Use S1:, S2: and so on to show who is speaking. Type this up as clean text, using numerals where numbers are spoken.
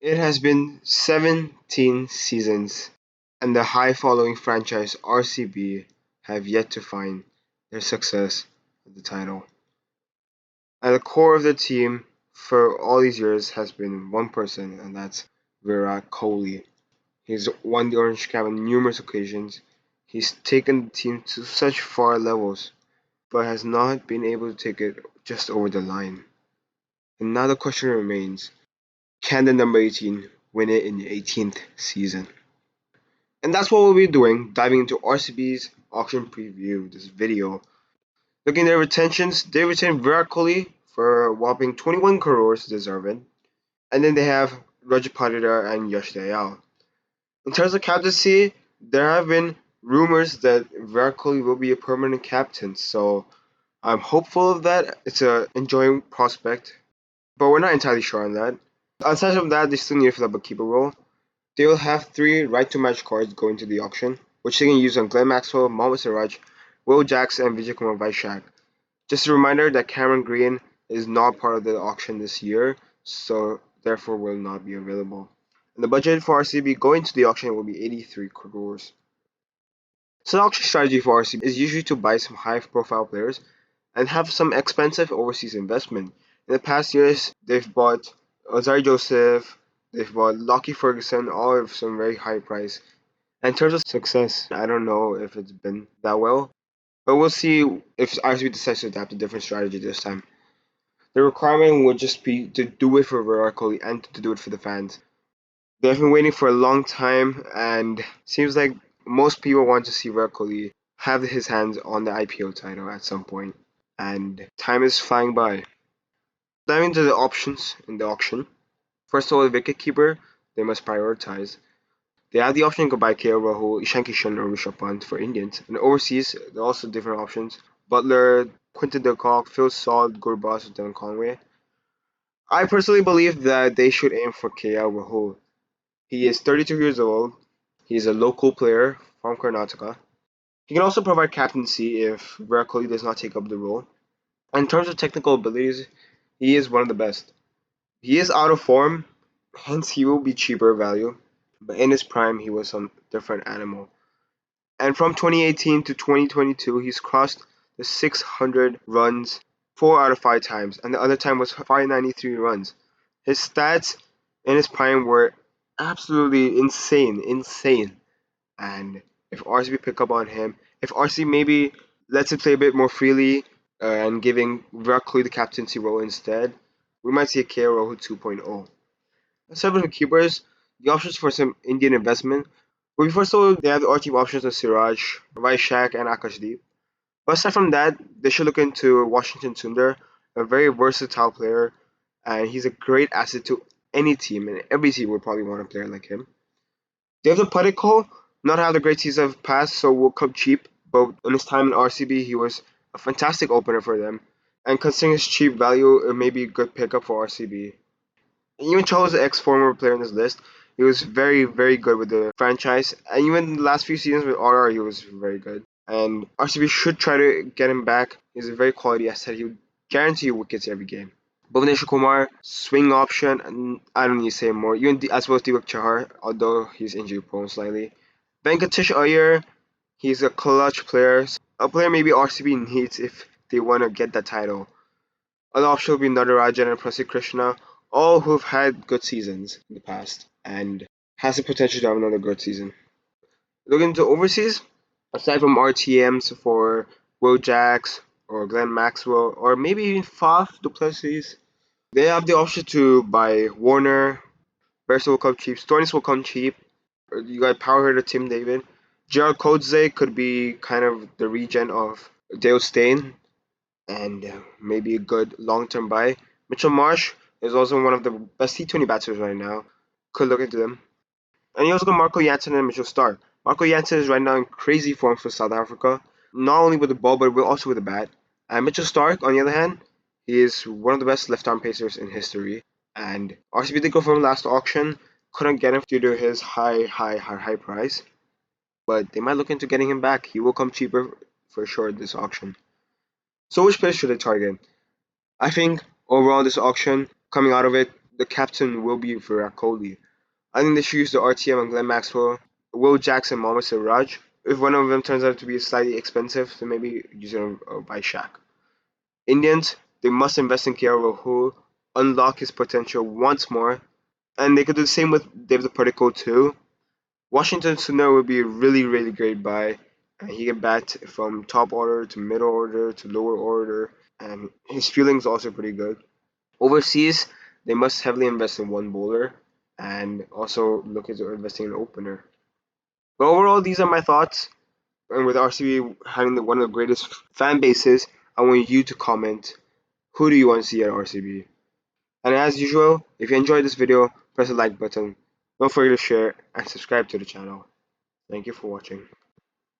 S1: It has been 17 seasons, and the high following franchise RCB have yet to find their success at the title. At the core of the team for all these years has been one person, and that's Virat Kohli. He's won the orange cap on numerous occasions. He's taken the team to such far levels, but has not been able to take it just over the line. And now the question remains, can the number 18 win it in the 18th season? And that's what we'll be doing, diving into RCB's auction preview, this video. Looking at their retentions, they retained Virat Kohli for a whopping 21 crores deserved. And then they have Rajat Patidar and Yash Dayal. In terms of captaincy, there have been rumors that Virat Kohli will be a permanent captain, so I'm hopeful of that. It's a enjoying prospect, but we're not entirely sure on that. Aside from that, they still need to fill up a keeper role. They will have 3 right to match cards going to the auction, which they can use on Glenn Maxwell, Mohammad Siraj, Will Jacks, and Vijay Kumar Vaishak. Just a reminder that Cameron Green is not part of the auction this year, so therefore will not be available. And the budget for RCB going to the auction will be 83 crores. So the auction strategy for RCB is usually to buy some high-profile players and have some expensive overseas investment. In the past years, they've bought Ozari Joseph, they've bought Lockie Ferguson, all of some very high price. And in terms of success, I don't know if it's been that well, but we'll see if RCB decides to adapt a different strategy this time. The requirement would just be to do it for Virat Kohli and to do it for the fans. They've been waiting for a long time, and seems like most people want to see Virat Kohli have his hands on the IPL title at some point, and time is flying by. Diving into the options in the auction. First of all, the wicketkeeper they must prioritize. They have the option to buy KL Rahul, Ishan Kishan, or Rishabh Pant for Indians. And overseas, there are also different options. Butler, Quinton de Kock, Phil Salt, Gurbaz, or Devon Conway. I personally believe that they should aim for KL Rahul. He is 32 years old. He is a local player from Karnataka. He can also provide captaincy if Virat Kohli does not take up the role. In terms of technical abilities, he is one of the best. He is out of form, hence he will be cheaper value, but in his prime he was some different animal. And from 2018 to 2022, he's crossed the 600 runs 4 out of 5 times, and the other time was 593 runs. His stats in his prime were absolutely insane. And if RCB pick up on him, if RCB maybe lets him play a bit more freely and giving Virat Kohli the captaincy role instead, we might see a KL Rahul 2.0. Aside from the keepers, the options for some Indian investment will be first of all, they have the R team options of Siraj, Vaishak, and Akashdeep. But aside from that, they should look into Washington Sundar, a very versatile player, and he's a great asset to any team, and every team would probably want a player like him. Devon Padikkal not had a great season of past, so will come cheap. But in his time in RCB, he was a fantastic opener for them. And considering his cheap value, it may be a good pickup for RCB. And even Cho's ex-former player in this list, he was very good with the franchise. And even the last few seasons with RR, he was very good. And RCB should try to get him back. He's a very quality asset. He would guarantee you wickets every game. Bhuvneshwar Kumar, swing option, and I don't need to say more. Even as well as Deepak Chahar, although he's injury prone slightly. Venkatesh Iyer, he's a clutch player. A player maybe RCB needs if they want to get that title. Other options will be Natarajan and Prasidh Krishna, all who've had good seasons in the past and has the potential to have another good season. Looking into overseas, aside from RTMs for Will Jacks or Glenn Maxwell or maybe even Faf du Plessis, they have the option to buy Warner, Bersa will come cheap, Stornis will come cheap, you got power hitter Tim David. Gerald Kodze could be kind of the regen of Dale Steyn and maybe a good long-term buy. Mitchell Marsh is also one of the best T20 batsmen right now. Could look into them. And you also got Marco Jansen and Mitchell Starc. Marco Jansen is right now in crazy form for South Africa, not only with the ball but also with the bat. And Mitchell Starc, on the other hand, he is one of the best left-arm pacers in history. And RCB did go for him last auction, couldn't get him due to his high price. But they might look into getting him back. He will come cheaper for sure this auction. So which players should they target? I think overall this auction, coming out of it, the captain will be Virat Kohli. I think they should use the RTM on Glenn Maxwell, Will Jackson, Mohammad Siraj. If one of them turns out to be slightly expensive, then maybe use it on by Shaq. Indians, they must invest in KL Rahul, unlock his potential once more, and they could do the same with David Particle too. Washington Sundar would be a really, really great buy. He can bat from top order to middle order to lower order, and his fielding is also pretty good. Overseas, they must heavily invest in one bowler and also look into investing in an opener. But overall, these are my thoughts. And with RCB having one of the greatest fan bases, I want you to comment, who do you want to see at RCB? And as usual, if you enjoyed this video, press the like button. Don't forget to share and subscribe to the channel. Thank you for watching.